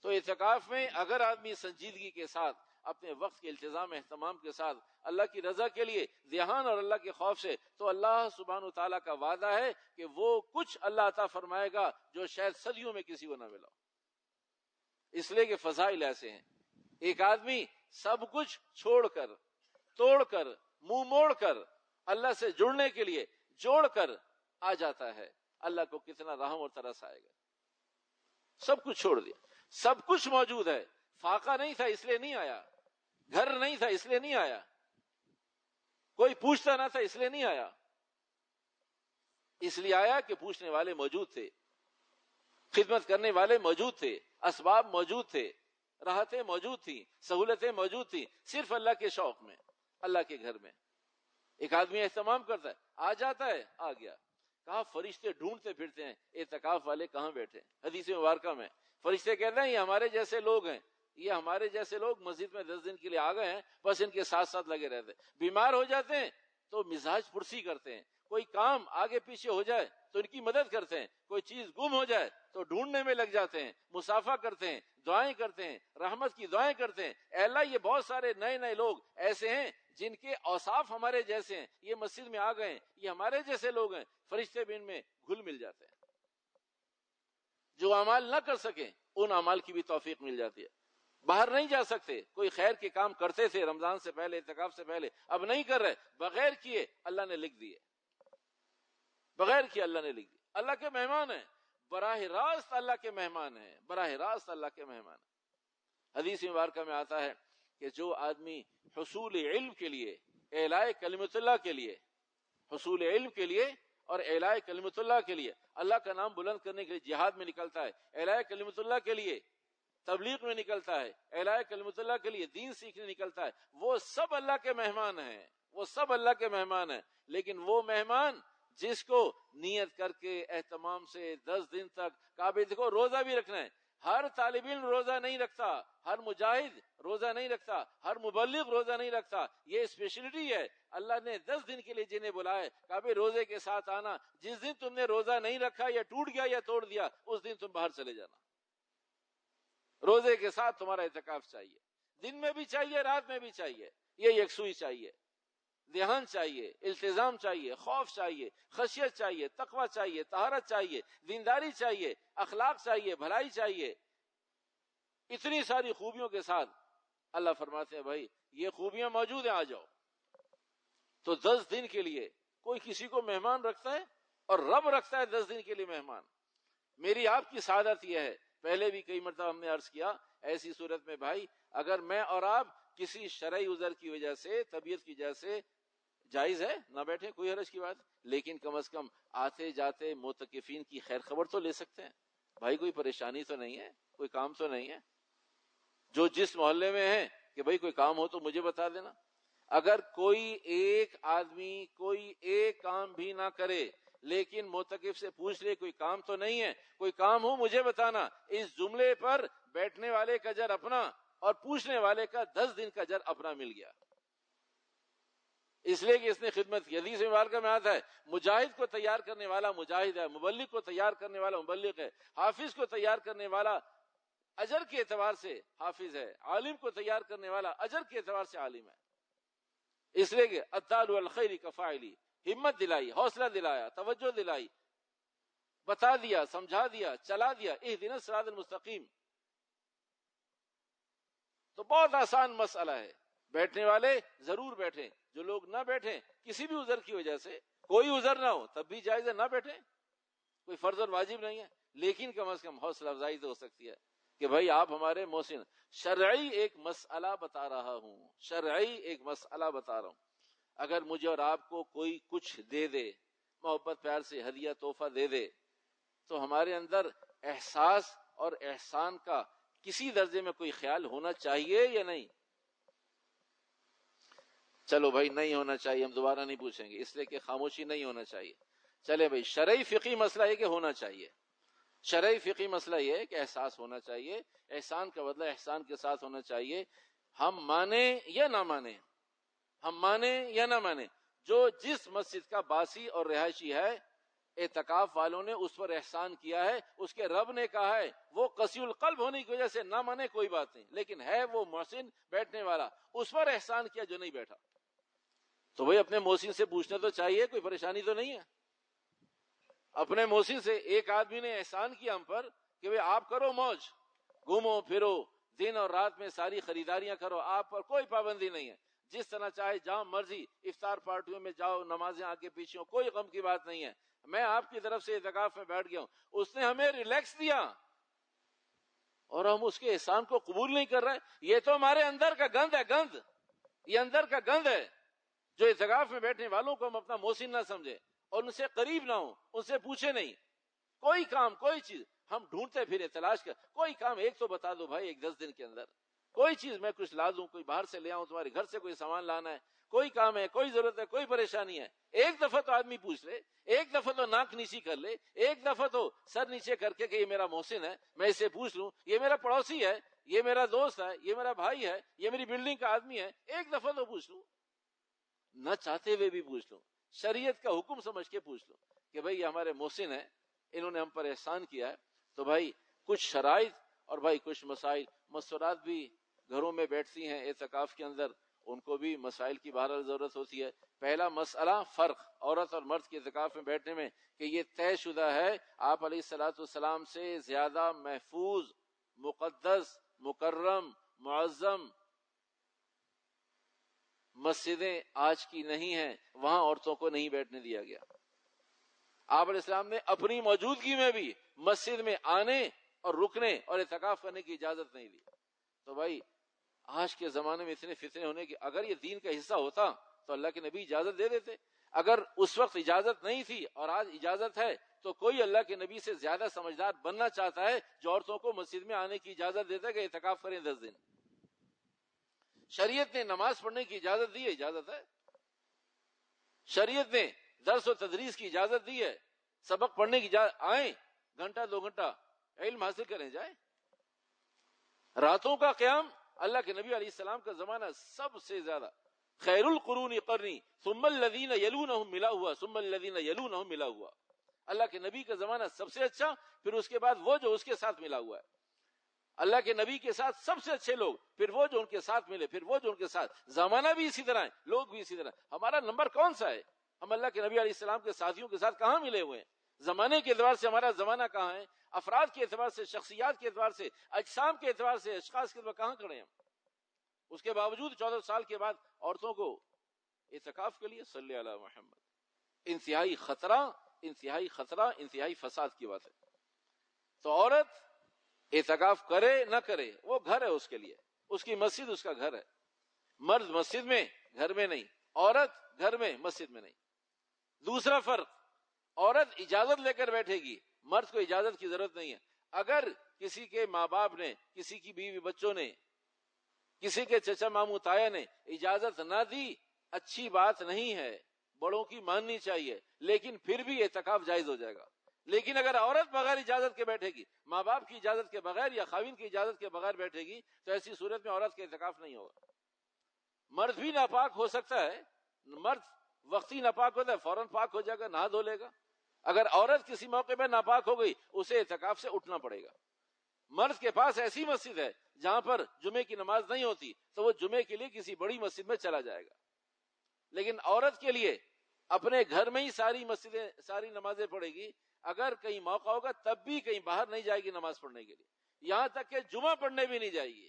تو اعتکاف میں اگر آدمی سنجیدگی کے ساتھ، اپنے وقت کے التزام اہتمام کے ساتھ، اللہ کی رضا کے لیے ذہان اور اللہ کے خوف سے، تو اللہ سبحانہ تعالیٰ کا وعدہ ہے کہ وہ کچھ اللہ عطا فرمائے گا جو شاید صدیوں میں کسی کو نہ ملا. اس لیے کہ فضائل ایسے ہیں. ایک آدمی سب کچھ چھوڑ کر، توڑ کر، منہ موڑ کر اللہ سے جڑنے کے لیے جوڑ کر آ جاتا ہے، اللہ کو کتنا رحم اور ترس آئے گا. سب کچھ چھوڑ دیا، سب کچھ موجود ہے. فاقہ نہیں تھا اس لیے نہیں آیا، گھر نہیں تھا اس لیے نہیں آیا، کوئی پوچھتا نہ تھا اس لیے نہیں آیا. اس لیے آیا کہ پوچھنے والے موجود تھے، خدمت کرنے والے موجود تھے، اسباب موجود تھے، راحتیں موجود تھیں، سہولتیں موجود تھیں. صرف اللہ کے شوق میں، اللہ کے گھر میں ایک آدمی اہتمام کرتا ہے، آ جاتا ہے، آ گیا. کہا فرشتے ڈھونڈتے پھرتے ہیں اعتکاف والے کہاں بیٹھے. حدیث مبارکہ میں فرشتے کہتے ہیں یہ ہمارے جیسے لوگ ہیں, یہ ہمارے جیسے لوگ مسجد میں 10 دن کے لیے آ گئے ہیں, بس ان کے ساتھ ساتھ لگے رہتے ہیں. بیمار ہو جاتے ہیں تو مزاج پرسی کرتے ہیں, کوئی کام آگے پیچھے ہو جائے تو ان کی مدد کرتے ہیں, کوئی چیز گم ہو جائے تو ڈھونڈنے میں لگ جاتے ہیں, مصافحہ کرتے ہیں, دعائیں کرتے ہیں, رحمت کی دعائیں کرتے ہیں. اے اللہ یہ بہت سارے نئے نئے لوگ ایسے ہیں جن کے اوصاف ہمارے جیسے ہیں, یہ مسجد میں آ گئے ہیں, یہ ہمارے جیسے لوگ ہیں. فرشتے بھی ان میں گھل مل جاتے ہیں. جو اعمال نہ کر سکیں ان اعمال کی بھی توفیق مل جاتی ہے. باہر نہیں جا سکتے, کوئی خیر کے کام کرتے تھے رمضان سے پہلے, اعتکاف سے پہلے, اب نہیں کر رہے, بغیر کیے اللہ نے لکھ دیے, بغیر کیے اللہ نے لکھ دیے. اللہ کے مہمان ہیں, براہ راست اللہ کے مہمان ہیں, براہ راست اللہ کے مہمان ہیں. حدیث مبارکہ میں آتا ہے کہ جو آدمی حصول علم کے لیے, اعلاء کلمۃ اللہ کے لیے, حصول علم کے لیے اور اعلاء کلمۃ اللہ کے لیے, اللہ کا نام بلند کرنے کے لیے جہاد میں نکلتا ہے, اعلاء کلمۃ اللہ کے لیے تبلیغ میں نکلتا ہے, اعلاء کلمۃ اللہ کے لیے دین سیکھنے نکلتا ہے, وہ سب اللہ کے مہمان ہیں, وہ سب اللہ کے مہمان ہیں. لیکن وہ مہمان جس کو نیت کر کے اہتمام سے 10 دن تک کعبے, دیکھو روزہ بھی رکھنا ہے, ہر طالب علم روزہ نہیں رکھتا, ہر مجاہد روزہ نہیں رکھتا, ہر مبلغ روزہ نہیں رکھتا, یہ اسپیشلٹی ہے. اللہ نے 10 دن کے لیے جنہیں بلائے کعبے روزے کے ساتھ آنا, جس دن تم نے روزہ نہیں رکھا یا ٹوٹ گیا یا توڑ دیا اس دن تم باہر چلے جانا. روزے کے ساتھ تمہارا اعتکاف چاہیے, دن میں بھی چاہیے رات میں بھی چاہیے, یہ یکسوئی چاہیے, دھیان چاہیے, التزام چاہیے, خوف چاہیے, خشیت چاہیے, تقوی چاہیے, طہارت چاہیے, دینداری چاہیے, اخلاق چاہیے, بھلائی چاہیے. اتنی ساری خوبیوں کے ساتھ اللہ فرماتے ہیں بھائی یہ خوبیاں موجود ہیں, آ جاؤ. تو 10 دن کے لیے کوئی کسی کو مہمان رکھتا ہے اور رب رکھتا ہے 10 دن کے لیے مہمان. میری آپ کی سعادت یہ ہے, پہلے بھی کئی مرتبہ ہم نے عرض کیا, ایسی صورت میں بھائی اگر میں اور آپ کسی شرعی عذر کی وجہ سے, طبیعت کی وجہ سے, جائز ہے نہ بیٹھے, کوئی حرج کی بات, لیکن کم از کم آتے جاتے معتکفین کی خیر خبر تو لے سکتے ہیں. بھائی کوئی پریشانی تو نہیں ہے, کوئی کام تو نہیں ہے, جو جس محلے میں ہے کہ بھائی کوئی کام ہو تو مجھے بتا دینا. اگر کوئی ایک آدمی کوئی ایک کام بھی نہ کرے لیکن معتکف سے پوچھ لے کوئی کام تو نہیں ہے, کوئی کام ہو مجھے بتانا, اس جملے پر بیٹھنے والے کا اجر اپنا اور پوچھنے والے کا 10 دن کا اجر اپنا مل گیا, اس لیے کہ اس نے خدمت کی. حدیث مبارکہ میں آتا ہے مجاہد کو تیار کرنے والا مجاہد ہے, مبلغ کو تیار کرنے والا مبلغ ہے, حافظ کو تیار کرنے والا اجر کے اعتبار سے حافظ ہے, عالم کو تیار کرنے والا اجر کے اعتبار سے عالم ہے. اس لیے کہ الدال الخیر کفاعلی, ہمت دلائی, حوصلہ دلایا, توجہ دلائی, بتا دیا, سمجھا دیا, چلا دیا, اہدنا الصراط المستقیم. تو بہت آسان مسئلہ ہے. بیٹھنے والے ضرور بیٹھیں, جو لوگ نہ بیٹھیں کسی بھی عذر کی وجہ سے, کوئی عذر نہ ہو تب بھی جائز ہے نہ بیٹھیں, کوئی فرض اور واجب نہیں ہے, لیکن کم از کم حوصلہ افزائی تو ہو سکتی ہے کہ بھائی آپ ہمارے محسن. شرعی ایک مسئلہ بتا رہا ہوں, شرعی ایک مسئلہ بتا رہا ہوں. اگر مجھے اور آپ کو کوئی کچھ دے دے, محبت پیار سے ہدیہ تحفہ دے دے, تو ہمارے اندر احساس اور احسان کا کسی درجے میں کوئی خیال ہونا چاہیے یا نہیں؟ چلو بھائی نہیں ہونا چاہیے, ہم دوبارہ نہیں پوچھیں گے, اس لیے کہ خاموشی نہیں ہونا چاہیے. چلے بھائی شرعی فقہی مسئلہ یہ کہ ہونا چاہیے. شرعی فقہی مسئلہ یہ ہے کہ احساس ہونا چاہیے, احسان کا بدلہ احسان کے ساتھ ہونا چاہیے. ہم مانیں یا نہ مانیں, ہم مانیں یا نہ مانیں, جو جس مسجد کا باسی اور رہائشی ہے, اعتکاف والوں نے اس پر احسان کیا ہے, اس کے رب نے کہا ہے, وہ قسی القلب ہونے کی وجہ سے نہ مانے کوئی بات نہیں, لیکن ہے وہ محسن بیٹھنے والا, اس پر احسان کیا جو نہیں بیٹھا. تو بھئی اپنے محسن سے پوچھنا تو چاہیے, کوئی پریشانی تو نہیں ہے. اپنے محسن سے, ایک آدمی نے احسان کیا ہم پر کہ بھئی آپ کرو موج, گھومو پھرو, دن اور رات میں ساری خریداریاں کرو, آپ پر کوئی پابندی نہیں ہے, جس طرح چاہے جہاں مرضی افطار پارٹیوں میں جاؤ, نمازیں آگے پیچھے ہوں, کوئی غم کی بات نہیں ہے. میں آپ کی طرف سے اعتکاف میں بیٹھ گیا ہوں, اس نے ہمیں ریلیکس دیا اور ہم اس کے احسان کو قبول نہیں کر رہے. یہ تو ہمارے اندر کا گند ہے, گند, یہ اندر کا گند ہے. جو اعتکاف میں بیٹھنے والوں کو ہم اپنا محسن نہ سمجھے اور ان سے قریب نہ ہوں, ان سے پوچھے نہیں, کوئی کام کوئی چیز ہم ڈھونڈتے پھرے, تلاش کر, کوئی کام ایک تو بتا دو بھائی, ایک 10 دن کے اندر کوئی چیز میں کچھ لا دوں, کوئی باہر سے لے آؤں, تمہارے گھر سے کوئی سامان لانا ہے, کوئی کام ہے, کوئی ضرورت ہے, کوئی پریشانی ہے, ایک دفعہ تو آدمی پوچھ لے, ایک دفعہ تو ناک نیچی کر لے, ایک دفعہ تو سر نیچے کر کے کہ یہ میرا محسن ہے, میں اسے پوچھ لوں, یہ میرا پڑوسی ہے, یہ میرا دوست ہے, یہ میرا بھائی ہے, یہ میری بلڈنگ کا آدمی ہے, ایک دفعہ تو پوچھ لوں, نہ چاہتے ہوئے بھی پوچھ لوں, شریعت کا حکم سمجھ کے پوچھ لوں کہ بھائی یہ ہمارے محسن ہیں, انہوں نے ہم پر احسان کیا ہے. تو بھائی کچھ شرائط اور بھائی کچھ مسائل مستورات بھی گھروں میں بیٹھتی ہیں اعتکاف کے اندر, ان کو بھی مسائل کی بہرحال ضرورت ہوتی ہے. پہلا مسئلہ فرق عورت اور مرد کے اعتکاف میں بیٹھنے میں کہ یہ طے شدہ ہے آپ علیہ الصلوۃ والسلام سے زیادہ محفوظ, مقدس, مکرم, معظم مسجدیں آج کی نہیں ہیں, وہاں عورتوں کو نہیں بیٹھنے دیا گیا. آپ علیہ السلام نے اپنی موجودگی میں بھی مسجد میں آنے اور رکنے اور اعتکاف کرنے کی اجازت نہیں دی. تو بھائی آج کے زمانے میں اتنے فتنے ہونے کی, اگر یہ دین کا حصہ ہوتا تو اللہ کے نبی اجازت دے دیتے. اگر اس وقت اجازت نہیں تھی اور آج اجازت ہے تو کوئی اللہ کے نبی سے زیادہ سمجھدار بننا چاہتا ہے جو عورتوں کو مسجد میں آنے کی اجازت دیتا ہے کہ اعتکاف کریں 10 دن. شریعت نے نماز پڑھنے کی اجازت دی ہے, اجازت ہے. شریعت نے درس و تدریس کی اجازت دی ہے, سبق پڑھنے کی اجازت, آئیں گھنٹہ 2 گھنٹہ علم حاصل کریں جائیں. راتوں کا قیام, اللہ کے نبی علیہ السلام کا زمانہ سب سے زیادہ خیر القرون قرنی ثم الذین یلونہم ملا ہوا, ثم الذین یلونہم ملا ہوا. اللہ کے نبی کا زمانہ سب سے اچھا, پھر اس کے بعد وہ جو اس کے ساتھ ملا ہوا ہے. اللہ کے نبی کے ساتھ سب سے اچھے لوگ, پھر وہ جو ان کے ساتھ ملے, پھر وہ جو ان کے ساتھ. زمانہ بھی اسی طرح ہے, لوگ بھی اسی طرح. ہمارا نمبر کون سا ہے؟ ہم اللہ کے نبی علیہ السلام کے ساتھیوں کے ساتھ کہاں ملے ہوئے ہیں؟ زمانے کے اعتبار سے ہمارا زمانہ کہاں ہے؟ افراد کے اعتبار سے, شخصیات کے اعتبار سے, اجسام کے اعتبار سے, اشخاص کے اعتبار کہاں کھڑے ہیں ہم؟ اس کے باوجود 14 سال کے بعد عورتوں کو اعتکاف کے لیے صلی علی محمد. انتہائی خطرہ, انتہائی خطرہ, انتہائی فساد کی بات ہے. تو عورت اعتکاف کرے نہ کرے وہ گھر ہے اس کے لیے, اس کی مسجد اس کا گھر ہے. مرد مسجد میں, گھر میں نہیں, عورت گھر میں, مسجد میں نہیں. دوسرا فرق, عورت اجازت لے کر بیٹھے گی, مرد کو اجازت کی ضرورت نہیں ہے. اگر کسی کے ماں باپ نے, کسی کی بیوی بچوں نے, کسی کے چچا ماموں تایا نے اجازت نہ دی, اچھی بات نہیں ہے, بڑوں کی ماننی چاہیے, لیکن پھر بھی اعتکاف جائز ہو جائے گا. لیکن اگر عورت بغیر اجازت کے بیٹھے گی, ماں باپ کی اجازت کے بغیر یا خاوند کی اجازت کے بغیر بیٹھے گی, تو ایسی صورت میں عورت کا اعتکاف نہیں ہوگا. مرد بھی ناپاک ہو سکتا ہے, مرد وقتی ناپاک ہوتا ہے, فوراً پاک ہو جائے گا, نہا دھو لے گا. اگر عورت کسی موقع پہ ناپاک ہو گئی, اسے اعتکاف سے اٹھنا پڑے گا. مرد کے پاس ایسی مسجد ہے جہاں پر جمعے کی نماز نہیں ہوتی, تو وہ جمعے کے لیے کسی بڑی مسجد میں چلا جائے گا. لیکن عورت کے لیے اپنے گھر میں ہی ساری نمازیں پڑھے گی. اگر کہیں موقع ہوگا تب بھی کہیں باہر نہیں جائے گی نماز پڑھنے کے لیے, یہاں تک کہ جمعہ پڑھنے بھی نہیں جائے گی.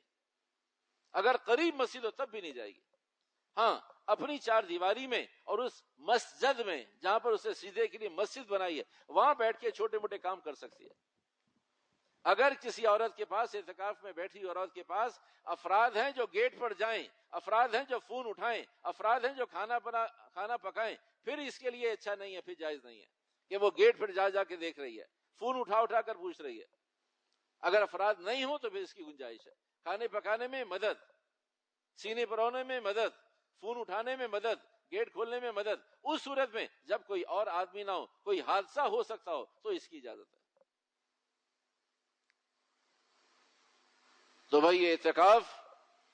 اگر قریب مسجد ہو تب بھی نہیں جائے گی. ہاں, اپنی 4 دیواری میں اور اس مسجد میں جہاں پر اسے سجدے کے لیے مسجد بنائی ہے, وہاں بیٹھ کے چھوٹے موٹے کام کر سکتی ہے. اگر کسی عورت کے پاس, اعتکاف میں بیٹھی عورت کے پاس افراد ہیں جو گیٹ پر جائیں, افراد ہیں جو فون اٹھائیں, افراد ہیں جو کھانا پکائیں, پھر اس کے لیے اچھا نہیں ہے, پھر جائز نہیں ہے کہ وہ گیٹ پر جا کے دیکھ رہی ہے, فون اٹھا کر پوچھ رہی ہے. اگر افراد نہیں ہو تو پھر اس کی گنجائش ہے. کھانے پکانے میں مدد, سینے پر ہونے میں مدد, فون اٹھانے میں مدد, گیٹ کھولنے میں مدد, اس صورت میں جب کوئی اور آدمی نہ ہو, کوئی حادثہ ہو سکتا ہو, تو اس کی اجازت ہے. تو بھائی یہ اعتکاف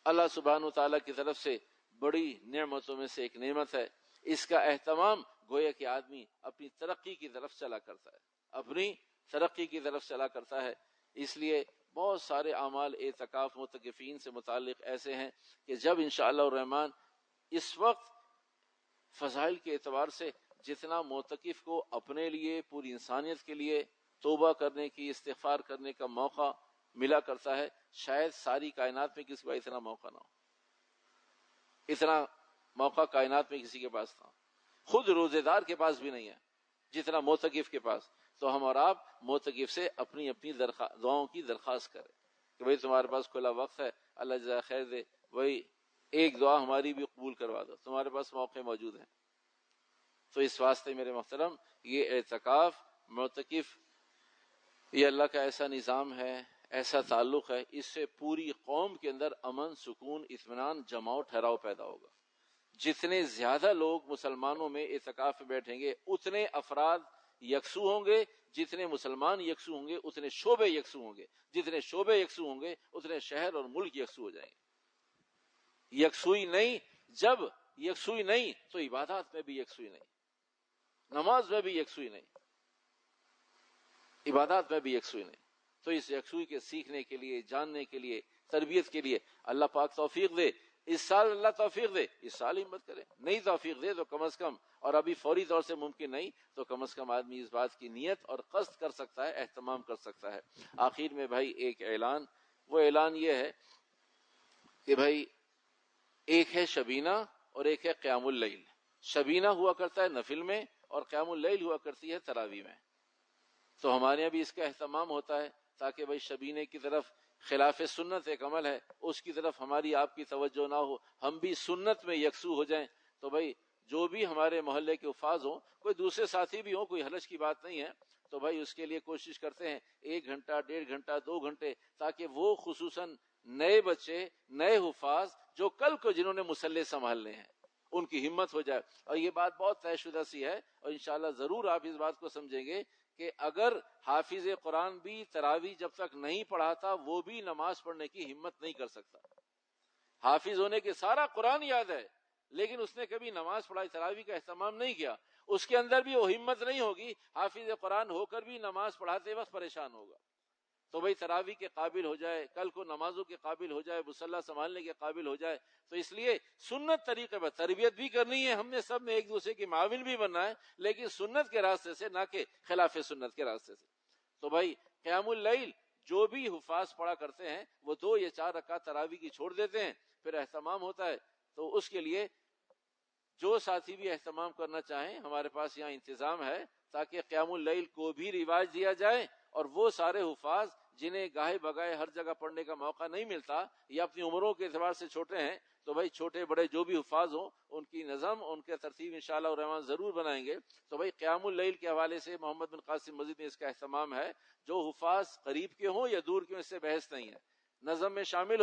اللہ سبحانہ وتعالیٰ کی طرف سے بڑی نعمتوں میں سے ایک نعمت ہے. اس کا اہتمام گویا کہ آدمی اپنی ترقی کی طرف چلا کرتا ہے, اپنی ترقی کی طرف چلا کرتا ہے. اس لیے بہت سارے اعمال اعتکاف معتکفین سے متعلق ایسے ہیں کہ جب انشاءاللہ الرحمن اس وقت فضائل کے اعتبار سے جتنا معتکف کو اپنے لیے, پوری انسانیت کے لیے توبہ کرنے کی, استغفار کرنے کا موقع ملا کرتا ہے, شاید ساری کائنات میں کسی کو اتنا موقع نہ ہو. اتنا موقع کائنات میں کسی کے پاس نہ ہو, خود روزے دار کے پاس بھی نہیں ہے جتنا معتکف کے پاس. تو ہم اور آپ معتکف سے اپنی دعاؤں کی درخواست کریں کہ بھئی تمہارے پاس کھلا وقت ہے, اللہ جزائے خیر دے, وہی ایک دعا ہماری بھی قبول کروا دو, تمہارے پاس موقع موجود ہیں. تو اس واسطے میرے محترم, یہ اعتکاف, معتکف, یہ اللہ کا ایسا نظام ہے, ایسا تعلق ہے, اس سے پوری قوم کے اندر امن, سکون, اطمینان, جماؤ, ٹھہراؤ پیدا ہوگا. جتنے زیادہ لوگ مسلمانوں میں اعتکاف میں بیٹھیں گے اتنے افراد یکسو ہوں گے، جتنے مسلمان یکسو ہوں گے اتنے شعبے یکسو ہوں گے، جتنے شعبے یکسو ہوں گے اتنے شہر اور ملک یکسو ہو جائیں گے۔ یکسوئی نہیں، جب یکسوئی نہیں تو عبادات میں بھی یکسوئی نہیں، نماز میں بھی یکسوئی نہیں، عبادات میں بھی یکسوئی نہیں۔ تو اس یکسوئی کے سیکھنے کے لیے، جاننے کے لیے، تربیت کے لیے اللہ پاک توفیق دے۔ اس سال اللہ توفیق دے، اس سال ہمت کرے، نہیں توفیق دے تو کم از کم، اور ابھی فوری طور سے ممکن نہیں تو کم از کم آدمی اس بات کی نیت اور قصد کر سکتا ہے، اہتمام کر سکتا ہے۔ آخر میں بھائی ایک اعلان، وہ اعلان یہ ہے کہ بھائی ایک ہے شبینہ اور ایک ہے قیام اللیل۔ شبینہ ہوا کرتا ہے نفل میں اور قیام اللیل ہوا کرتی ہے تراویح میں۔ تو ہمارے یہاں بھی اس کا اہتمام ہوتا ہے تاکہ بھائی شبینے کی طرف، خلاف سنت ایک عمل ہے، اس کی طرف ہماری آپ کی توجہ نہ ہو، ہم بھی سنت میں یکسو ہو جائیں۔ تو بھائی جو بھی ہمارے محلے کے حفاظ ہوں، کوئی دوسرے ساتھی بھی ہوں، کوئی حرج کی بات نہیں ہے، تو بھائی اس کے لیے کوشش کرتے ہیں 1 گھنٹہ، 1.5 گھنٹہ، 2 گھنٹے، تاکہ وہ خصوصاً نئے بچے، نئے حفاظ جو کل کو جنہوں نے مصلے سنبھالنے ہیں، ان کی ہمت ہو جائے۔ اور یہ بات بہت طے شدہ سی ہے، اور انشاءاللہ ضرور آپ اس بات کو سمجھیں گے کہ اگر حافظ قرآن بھی تراویح جب تک نہیں پڑھاتا وہ بھی نماز پڑھنے کی ہمت نہیں کر سکتا۔ حافظ ہونے کے سارا قرآن یاد ہے لیکن اس نے کبھی نماز پڑھائی، تراویح کا اہتمام نہیں کیا، اس کے اندر بھی وہ ہمت نہیں ہوگی، حافظ قرآن ہو کر بھی نماز پڑھاتے وقت پریشان ہوگا۔ تو بھائی تراویح کے قابل ہو جائے، کل کو نمازوں کے قابل ہو جائے، مصلی سنبھالنے کے قابل ہو جائے۔ تو اس لیے سنت طریقے پر تربیت بھی کرنی ہے، ہم نے سب میں ایک دوسرے کی معاون بھی بننا ہے، لیکن سنت کے راستے سے، نہ کہ خلاف سنت کے راستے سے۔ تو بھائی قیام اللیل جو بھی حفاظ پڑھا کرتے ہیں وہ 2 یا 4 رکعت تراویح کی چھوڑ دیتے ہیں، پھر اہتمام ہوتا ہے۔ تو اس کے لیے جو ساتھی بھی اہتمام کرنا چاہیں ہمارے پاس یہاں انتظام ہے، تاکہ قیام اللیل کو بھی رواج دیا جائے، اور وہ سارے حفاظ جنہیں گاہے بگائے ہر جگہ پڑھنے کا موقع نہیں ملتا یا اپنی عمروں کے اعتبار سے چھوٹے ہیں، تو بھائی چھوٹے بڑے جو بھی حفاظ ہوں ان کی نظم، ان کے ترتیب انشاءاللہ الرحمن ضرور بنائیں گے۔ تو بھائی قیام اللیل کے حوالے سے محمد بن قاسم مسجد میں اس کا اہتمام ہے، جو حفاظ قریب کے ہوں یا دور کے ہوں اس سے بحث نہیں ہے، نظم میں شامل